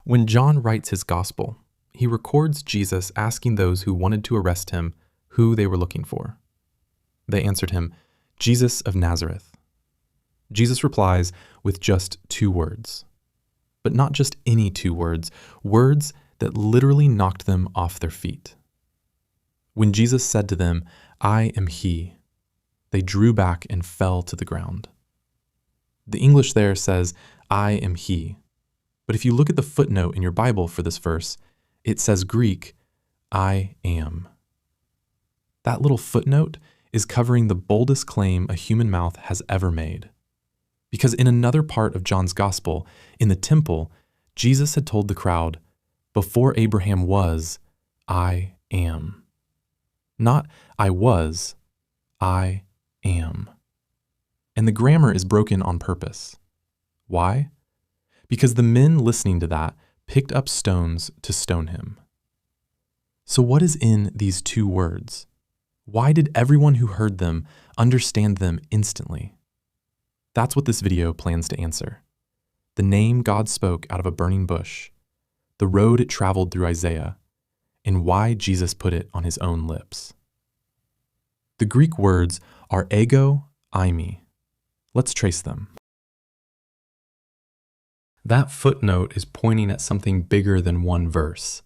When John writes his gospel, he records Jesus asking those who wanted to arrest him who they were looking for. They answered him, "Jesus of Nazareth." Jesus replies with just 2 words. But not just any 2 words, words that literally knocked them off their feet. When Jesus said to them, "I am he," they drew back and fell to the ground. The English there says, "I am he." But if you look at the footnote in your Bible for this verse, it says Greek, "I am." That little footnote is covering the boldest claim a human mouth has ever made. Because in another part of John's Gospel, in the temple, Jesus had told the crowd, "Before Abraham was, I am." Not "I was," "I am." And the grammar is broken on purpose. Why? Because the men listening to that picked up stones to stone him. So what is in these 2 words? Why did everyone who heard them understand them instantly? That's what this video plans to answer. The name God spoke out of a burning bush, the road it traveled through Isaiah, and why Jesus put it on his own lips. The Greek words are ego, eimi. Let's trace them. That footnote is pointing at something bigger than one verse.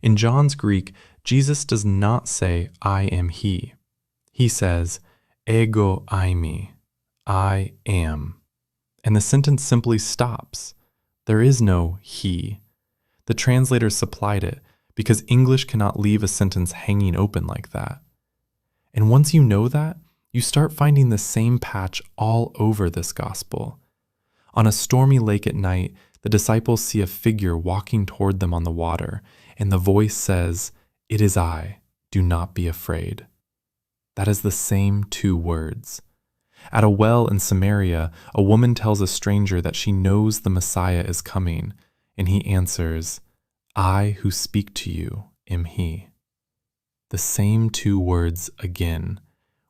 In John's Greek, Jesus does not say, "I am he." He says, ego eimi, I am. And the sentence simply stops. There is no he. The translator supplied it because English cannot leave a sentence hanging open like that. And once you know that, you start finding the same patch all over this gospel. On a stormy lake at night, the disciples see a figure walking toward them on the water, and the voice says, "It is I, do not be afraid." That is the same 2 words. At a well in Samaria, a woman tells a stranger that she knows the Messiah is coming, and he answers, "I who speak to you am he." The same 2 words again,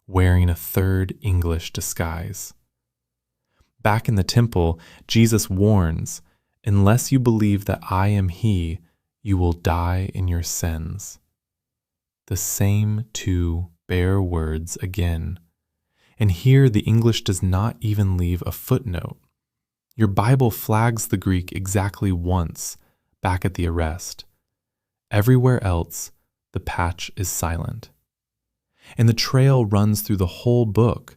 wearing a 3rd English disguise. Back in the temple, Jesus warns, "Unless you believe that I am he, you will die in your sins." The same 2 bare words again. And here the English does not even leave a footnote. Your Bible flags the Greek exactly once, back at the arrest. Everywhere else, the patch is silent. And the trail runs through the whole book.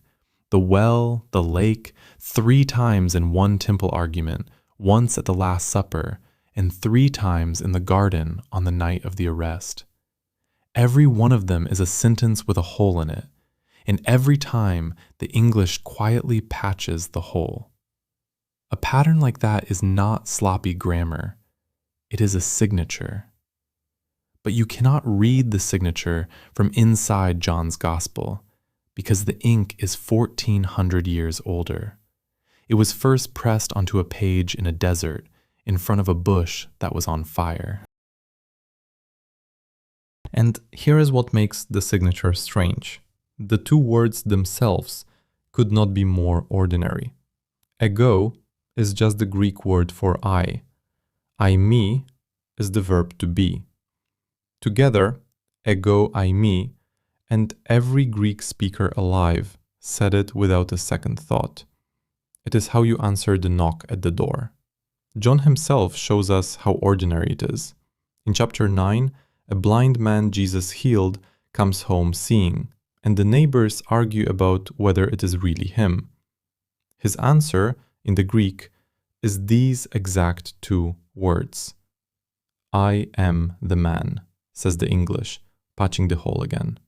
The well, the lake, 3 times in one temple argument, once at the Last Supper, and 3 times in the garden on the night of the arrest. Every one of them is a sentence with a hole in it, and every time the English quietly patches the hole. A pattern like that is not sloppy grammar. It is a signature. But you cannot read the signature from inside John's Gospel, because the ink is 1,400 years older. It was first pressed onto a page in a desert, in front of a bush that was on fire. And here is what makes the signature strange. The 2 words themselves could not be more ordinary. Ego is just the Greek word for I. Eimi is the verb to be. Together, ego eimi, and every Greek speaker alive said it without a second thought. It is how you answer the knock at the door. John himself shows us how ordinary it is. In chapter 9, a blind man Jesus healed comes home seeing, and the neighbors argue about whether it is really him. His answer, in the Greek, is these exact 2 words. "I am the man," says the English, patching the hole again.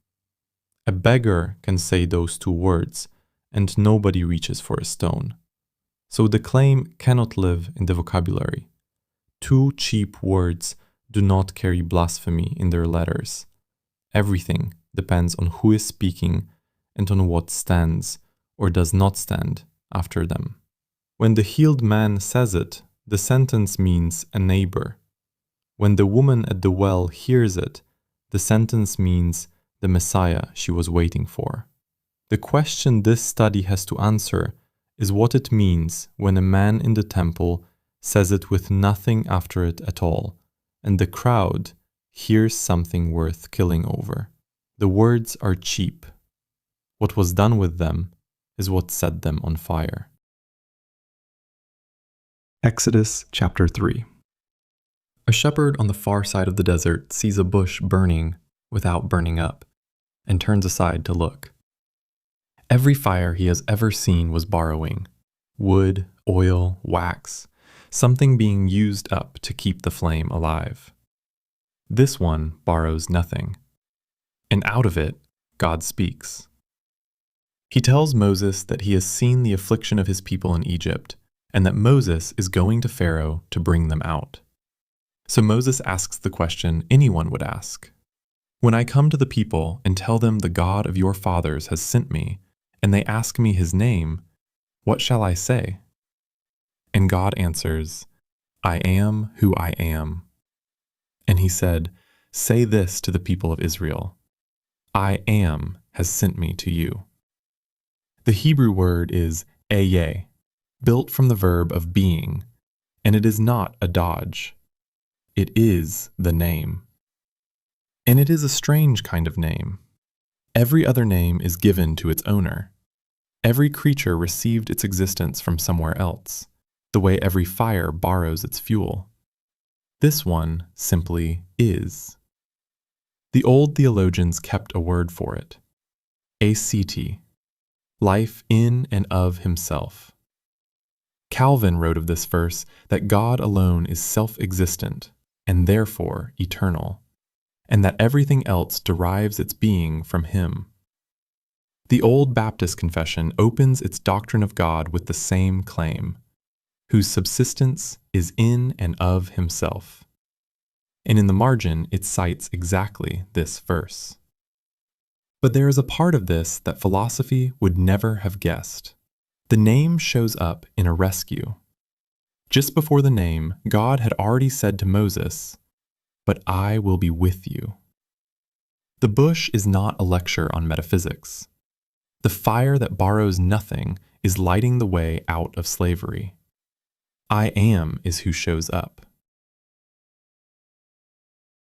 A beggar can say those 2 words, and nobody reaches for a stone. So the claim cannot live in the vocabulary. 2 cheap words do not carry blasphemy in their letters. Everything depends on who is speaking and on what stands or does not stand after them. When the healed man says it, the sentence means a neighbor. When the woman at the well hears it, the sentence means the Messiah she was waiting for. The question this study has to answer is what it means when a man in the temple says it with nothing after it at all, and the crowd hears something worth killing over. The words are cheap. What was done with them is what set them on fire. Exodus chapter 3. A shepherd on the far side of the desert sees a bush burning without burning up, and turns aside to look. Every fire he has ever seen was borrowing wood, oil, wax, something being used up to keep the flame alive. This one borrows nothing, and out of it, God speaks. He tells Moses that he has seen the affliction of his people in Egypt, and that Moses is going to Pharaoh to bring them out. So Moses asks the question anyone would ask. When I come to the people and tell them the God of your fathers has sent me, and they ask me his name, what shall I say? And God answers, I am who I am. And he said, say this to the people of Israel, I am has sent me to you. The Hebrew word is ehyeh, built from the verb of being, and it is not a dodge. It is the name. And it is a strange kind of name. Every other name is given to its owner. Every creature received its existence from somewhere else, the way every fire borrows its fuel. This one simply is. The old theologians kept a word for it, act, life in and of himself. Calvin wrote of this verse that God alone is self-existent and therefore eternal, and that everything else derives its being from him. The Old Baptist Confession opens its doctrine of God with the same claim, whose subsistence is in and of himself. And in the margin, it cites exactly this verse. But there is a part of this that philosophy would never have guessed. The name shows up in a rescue. Just before the name, God had already said to Moses, "But I will be with you." The bush is not a lecture on metaphysics. The fire that borrows nothing is lighting the way out of slavery. I am is who shows up.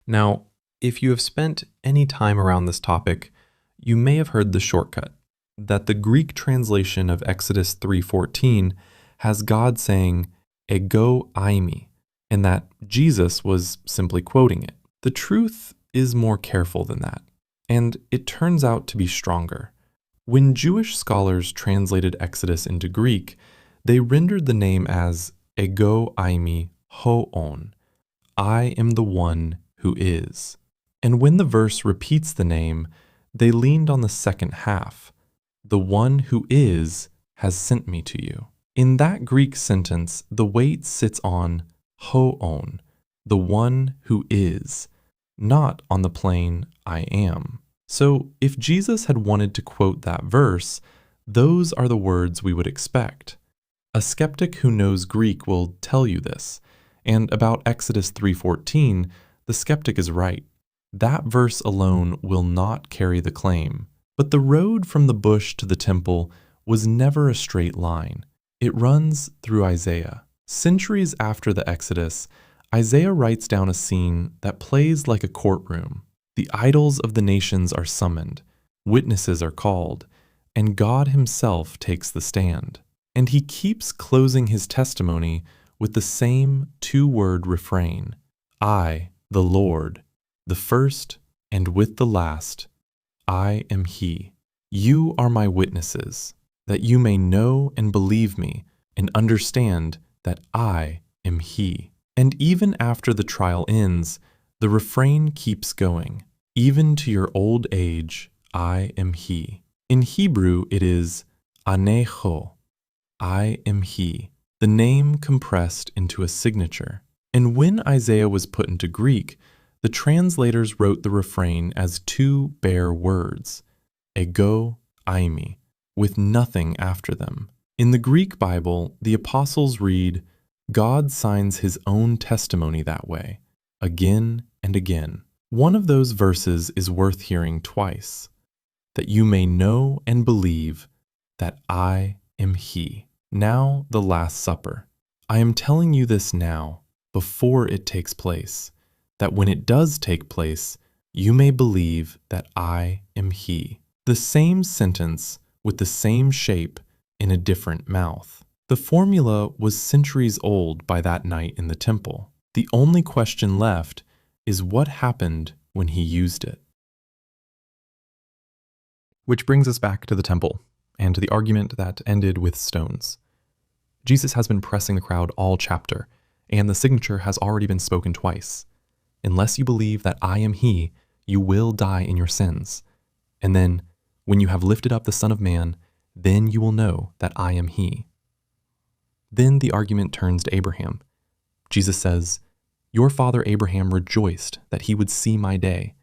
Now, if you have spent any time around this topic, you may have heard the shortcut, that the Greek translation of Exodus 3:14 has God saying, ego eimi, and that Jesus was simply quoting it. The truth is more careful than that, and it turns out to be stronger. When Jewish scholars translated Exodus into Greek, they rendered the name as ego eimi hoon, I am the one who is. And when the verse repeats the name, they leaned on the second half, the one who is has sent me to you. In that Greek sentence, the weight sits on hoon, the one who is, not on the plain I am. So if Jesus had wanted to quote that verse, those are the words we would expect. A skeptic who knows Greek will tell you this. And about Exodus 3:14, the skeptic is right. That verse alone will not carry the claim. But the road from the bush to the temple was never a straight line. It runs through Isaiah. Centuries after the Exodus, Isaiah writes down a scene that plays like a courtroom. The idols of the nations are summoned, witnesses are called, and God himself takes the stand. And he keeps closing his testimony with the same two-word refrain, I, the Lord, the first and with the last, I am he. You are my witnesses, that you may know and believe me and understand that I am he. And even after the trial ends, the refrain keeps going. Even to your old age, I am he. In Hebrew, it is aneho, I am he, the name compressed into a signature. And when Isaiah was put into Greek, the translators wrote the refrain as two bare words, ego eimi, with nothing after them. In the Greek Bible, the apostles read, God signs his own testimony that way, again and again. One of those verses is worth hearing twice, that you may know and believe that I am he. Now the Last Supper. I am telling you this now, before it takes place, that when it does take place, you may believe that I am he. The same sentence with the same shape in a different mouth. The formula was centuries old by that night in the temple. The only question left is what happened when he used it. Which brings us back to the temple and to the argument that ended with stones. Jesus has been pressing the crowd all chapter, and the signature has already been spoken twice. Unless you believe that I am he, you will die in your sins. And then, when you have lifted up the Son of Man, then you will know that I am he. Then the argument turns to Abraham. Jesus says, "Your father Abraham rejoiced that he would see my day.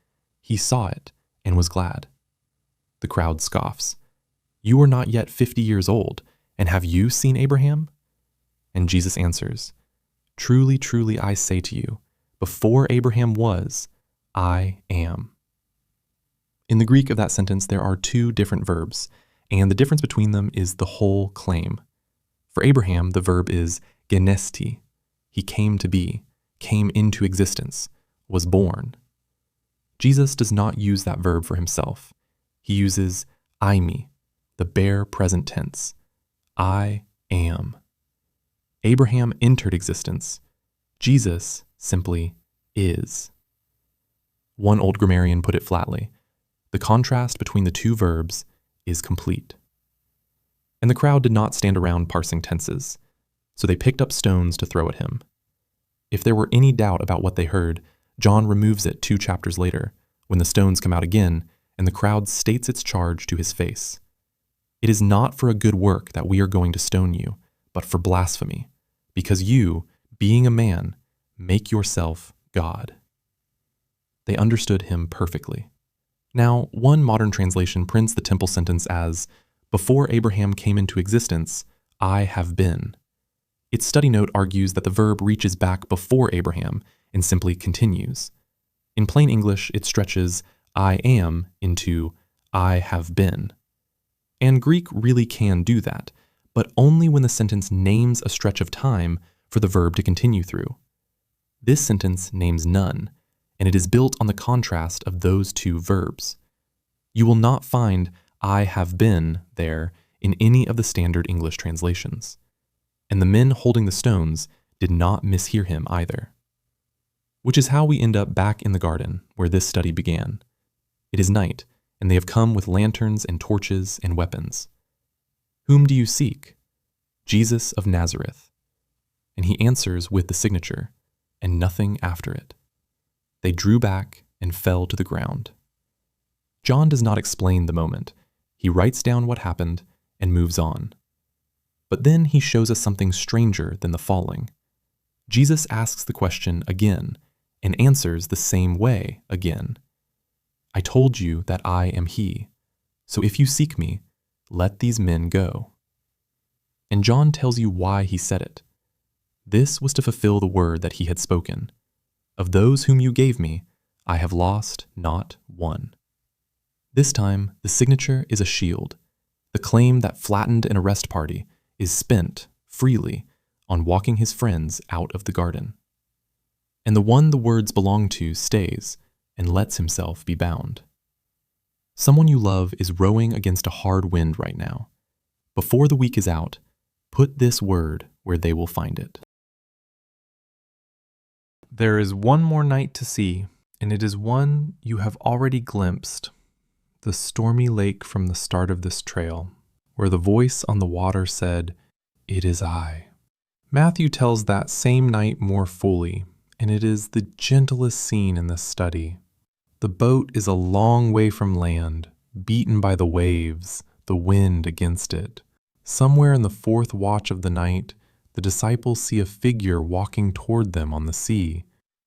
He saw it and was glad." The crowd scoffs. "You are not yet 50 years old, and have you seen Abraham?" And Jesus answers, "Truly, truly, I say to you, before Abraham was, I am." In the Greek of that sentence, there are two different verbs, and the difference between them is the whole claim. For Abraham, the verb is genesti. He came to be, came into existence, was born. Jesus does not use that verb for himself. He uses eimi, the bare present tense. I am. Abraham entered existence. Jesus simply is. One old grammarian put it flatly: the contrast between the two verbs is complete. And the crowd did not stand around parsing tenses, so they picked up stones to throw at him. If there were any doubt about what they heard, John removes it 2 chapters later, when the stones come out again and the crowd states its charge to his face. "It is not for a good work that we are going to stone you, but for blasphemy, because you, being a man, make yourself God." They understood him perfectly. Now, one modern translation prints the temple sentence as, "Before Abraham came into existence, I have been." Its study note argues that the verb reaches back before Abraham and simply continues. In plain English, it stretches I am into I have been. And Greek really can do that, but only when the sentence names a stretch of time for the verb to continue through. This sentence names none, and it is built on the contrast of those two verbs. You will not find I have been there in any of the standard English translations. And the men holding the stones did not mishear him either. Which is how we end up back in the garden where this study began. It is night, and they have come with lanterns and torches and weapons. "Whom do you seek?" "Jesus of Nazareth." And he answers with the signature, and nothing after it. They drew back and fell to the ground. John does not explain the moment. He writes down what happened and moves on. But then he shows us something stranger than the falling. Jesus asks the question again and answers the same way again. "I told you that I am he. So if you seek me, let these men go." And John tells you why he said it. This was to fulfill the word that he had spoken. "Of those whom you gave me, I have lost not one." This time, the signature is a shield. The claim that flattened an arrest party is spent freely on walking his friends out of the garden. And the one the words belong to stays and lets himself be bound. Someone you love is rowing against a hard wind right now. Before the week is out, put this word where they will find it. There is one more night to see, and it is one you have already glimpsed, the stormy lake from the start of this trail, where the voice on the water said, "It is I." Matthew tells that same night more fully, and it is the gentlest scene in this study. The boat is a long way from land, beaten by the waves, the wind against it. Somewhere in the 4th watch of the night, the disciples see a figure walking toward them on the sea,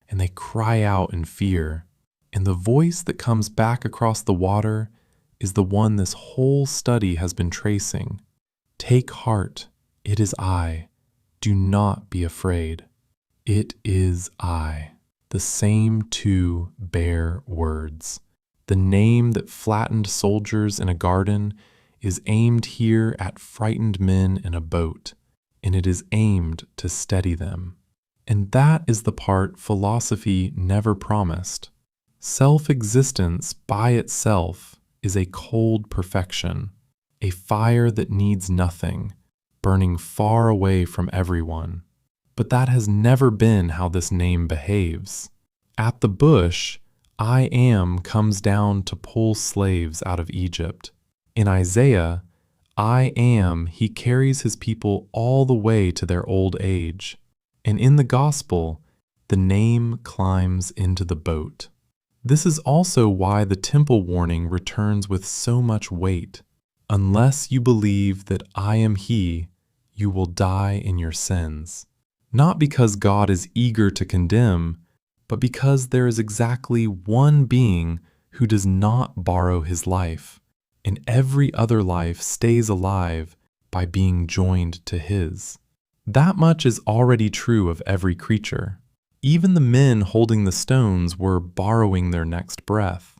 and they cry out in fear. And the voice that comes back across the water is the one this whole study has been tracing. "Take heart, it is I. Do not be afraid. It is I." The same two bare words. The name that flattened soldiers in a garden is aimed here at frightened men in a boat, and it is aimed to steady them. And that is the part philosophy never promised. Self-existence by itself is a cold perfection, a fire that needs nothing, burning far away from everyone. But that has never been how this name behaves. At the bush, I Am comes down to pull slaves out of Egypt. In Isaiah, I Am, he carries his people all the way to their old age. And in the gospel, the name climbs into the boat. This is also why the temple warning returns with so much weight. Unless you believe that I am he, you will die in your sins. Not because God is eager to condemn, but because there is exactly one being who does not borrow his life, and every other life stays alive by being joined to his. That much is already true of every creature. Even the men holding the stones were borrowing their next breath.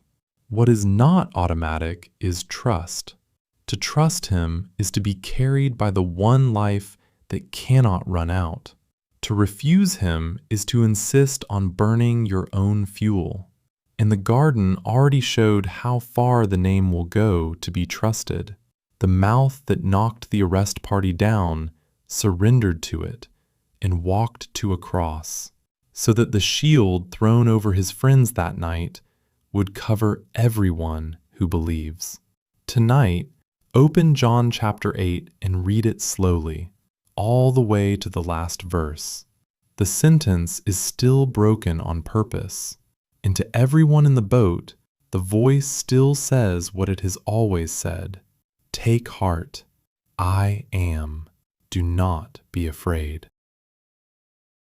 What is not automatic is trust. To trust him is to be carried by the one life that cannot run out. To refuse him is to insist on burning your own fuel. And the garden already showed how far the name will go to be trusted. The mouth that knocked the arrest party down surrendered to it and walked to a cross, so that the shield thrown over his friends that night would cover everyone who believes. Tonight, open John chapter 8 and read it slowly, all the way to the last verse. The sentence is still broken on purpose, and to everyone in the boat, the voice still says what it has always said: "Take heart, I am. Do not be afraid."